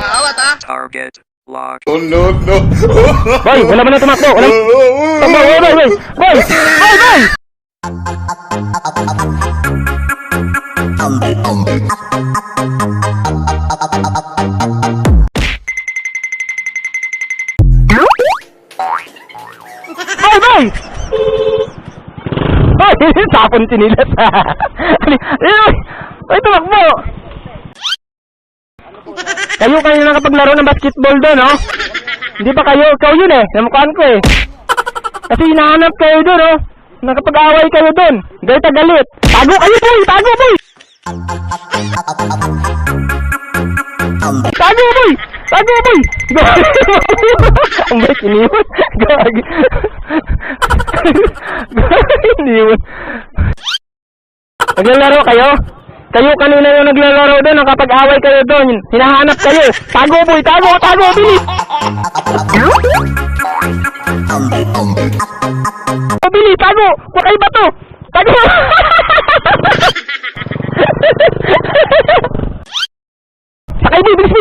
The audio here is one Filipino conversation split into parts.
Awat ah. Target locked. Oh no no. Boy, wala mo na tumakbo. Wala. Boy. Boy. Boy. Boy, tapon sinilas. Ay, tumakbo. Kayo nakapaglaro ng basketball doon, no? Hindi pa kayo, ikaw yun eh, namukhaan ko eh. Kasi hinahanap kayo doon, no? Nakapag-away kayo doon. Dahil tagalit. Tago kayo, boy! Tago, boy! Tago, boy! Tago, boy! Ang bait, iniwan. Gagi. Iniwan. Naglalaro kayo? Kayo kanina yung naglalaro doon, nakapag-away kayo doon. Hinahanap kayo. Tago, boy! Tago! Bilis! Bilis! Tago! Pakay ba to? Tago! Sakay, boy! Bilis!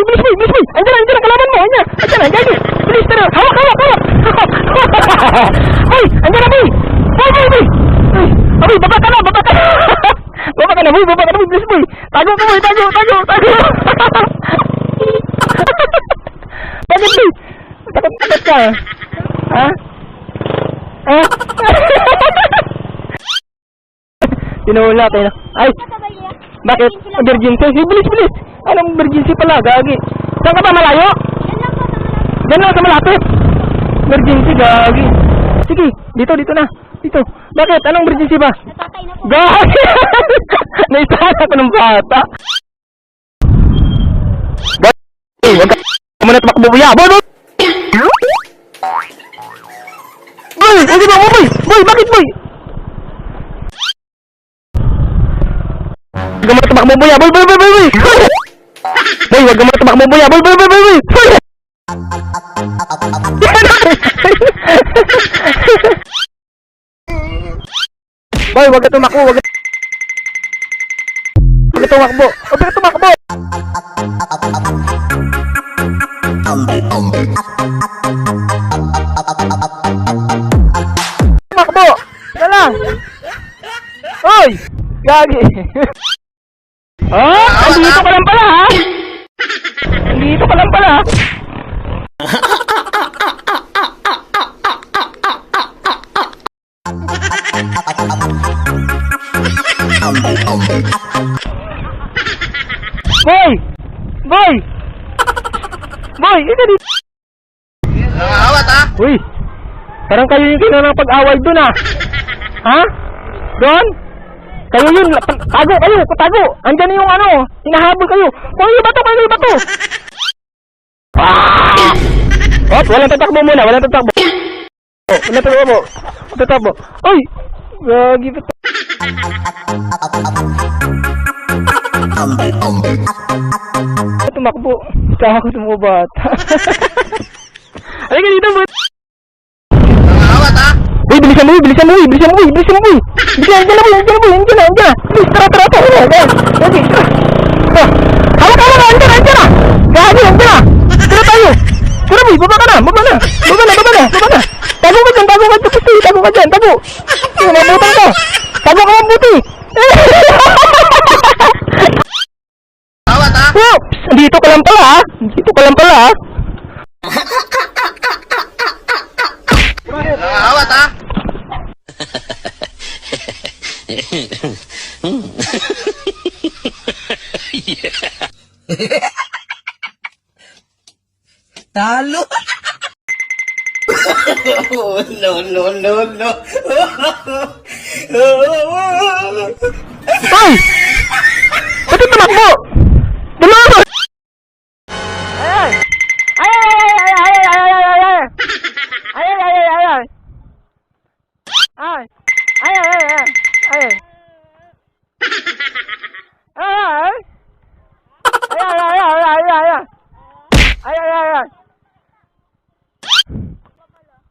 Andiyan! Kalaban mo! Andiyan! Bilis! Tara! Hawak! Ay! Andiyan na, boy! Boy! Boy! Baba ka na, boy! Bilis, boy! Tago ka, boy! Tago! Bakit, boy? Takot ka? Ha? Tinula kayo. Ay! Bakit? Emergency? Bilis! Anong emergency pala? Gagi. Saan ka ba? Malayo? Diyan lang sa malapit. Emergency, gagi. Sige, dito na. Dito. Bakit? Anong emergency ba? Natatay na po. Gagi! Naisahan ako ng bata. Boy! Huwag ka muna tumakbo, buya! Boy! Huwag ka mo, boy! Boy! Bakit, boy? Huwag ka muna tumakbo, buya! Boy! Boy! Huwag ka muna tumakbo, buya! Boy! Boy, wag ka tumakbo, wag ka tumakbo. Tumakbo! Teka lang! Hoy! Gagi! Oh, andito ka lang pala, ha? Boy, ika dito. Awat ah. Uy, parang kayo yung kinanang pag-away dun, ha? Ha? Doon? Kayo yun, tago. Andyan yung hinahabol kayo. Kayo ba to? Ah! Oh, walang tatakbo muna, Tatakbo. Ay! Gagi pa. Tumakbo. Takot mo bata. Halika dito, boy. Awat ah. Uy, bilisan mo. Bilisan, andiyan na, boy. Bilis, tara. Gagi, tara. Hawak, andiyan na. Gagi, andiyan na. Tara tayo. Tara, boy, baba ka na. Tago ka dyan. Nabutan ka. Tago ka mabuti. Awat ah. Oh, dito ka lang pala, ha? Awat ah. Talo. No. Ay! Ba't tumakbo? Tumakbo! Ay!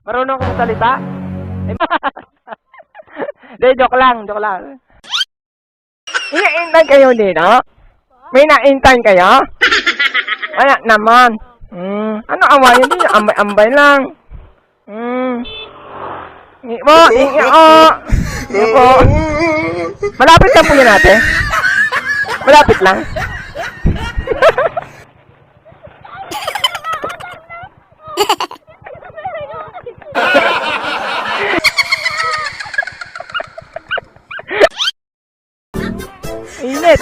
Marunong kong salita? Hindi, joke lang. Ina-intay kayo dito? May na-intay kayo? Kaya naman. Ano away yun? Ambay-ambay lang. Hingi mo, hingi o. Hingi po. Malapit lang po yan ate. Malapit lang. Init.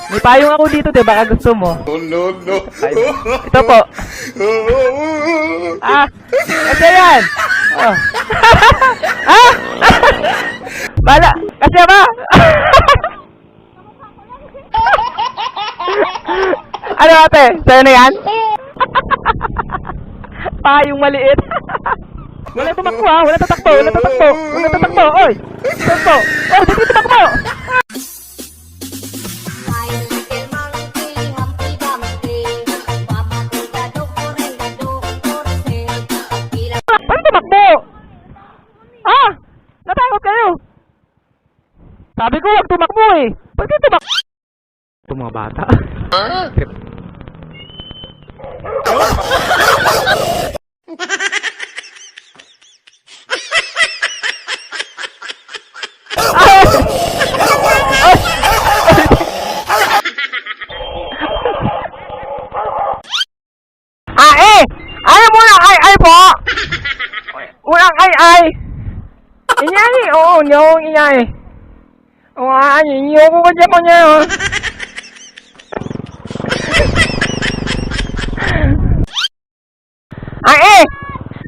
May payong ako dito, te. Baka gusto mo. No, no. Ito po. Kasi yan. Oh. Bala. Kasi ba? Ano ate? Sa'yo na yan? Payong maliit. Wala tumakbo ha. Wala tatakbo. Wala tatakbo. Wala tatakbo. Oy. Tatakbo. Oh, dito tatakbo. Paano tumakbo? Natakot kayo. Sabi ko huwag tumakbo eh. Ba't kayo tumakbo? Ito mga bata. Ayaw mo lang ay po. Walang ay. Inyay, oo, yung inyay. Iyo ko kanya ko niya.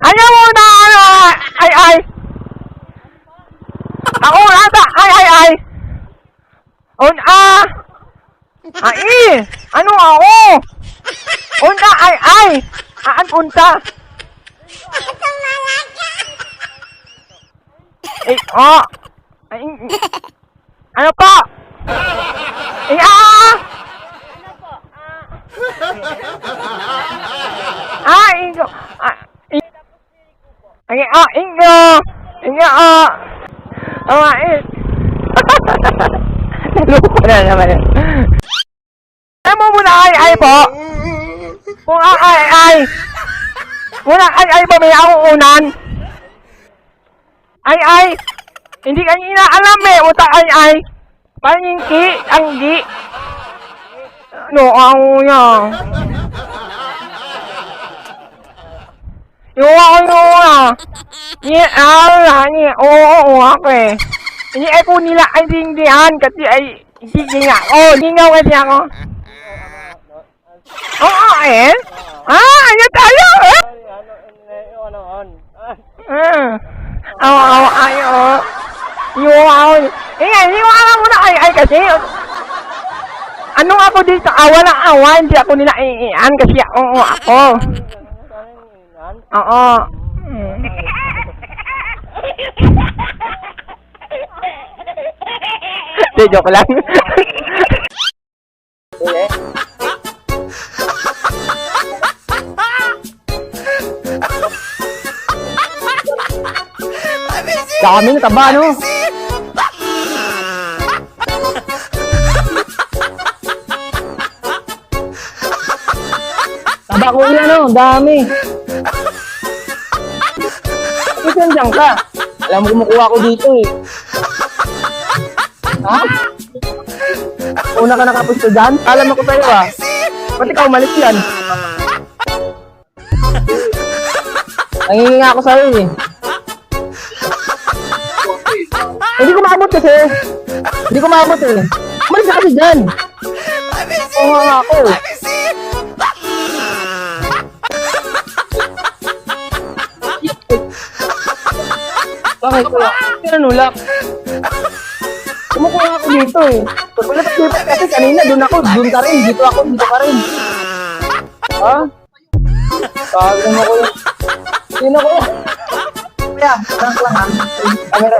Ayaw mo na ay. Ako ata ay. Ano ako? Unta ay. Aan unta? Ano pa? Nalupa na naman yun. Alam mo muna ay po? Kung ay. Muna ay ba may akong unan? Ay. Hindi ka inaalam eh. Uta ay. Parang yung ang gi. No, ako niya. Yung ako Oo, ako eh. Hindi ay po nila ay dindihan kasi ay hindi nga. Hindi nga kasi ako. Oo, eh. Ano tayo? Hindi ko alam mo na ay kasi. Ano ako dito? Walang awa. Hindi ako nila iian kasi ako. Oo. Joke lang. Dami na taba, no? Taba ko yan, no? Dami. Bakit nandiyan ka? Alam mo kumukuha ko dito, eh. Ha? Una ka nakapusto dyan? Alam ako sa'yo, ah. Ba't ikaw umalis yan? Nangingi ako sa'yo, eh. Hindi ko maabot kasi. Hindi ko maabot eh. Umalis ka kasi dyan. Oo nga ako. Bakit ko? Pinanulak. Kumukuha ako dito eh. Pagkulat kasi kanina doon ako. Doon ka rin. Dito ako. Dito ka rin. Ha? Tawag mo ko yun. Sino ko? Kaya, lang ha. Kamera.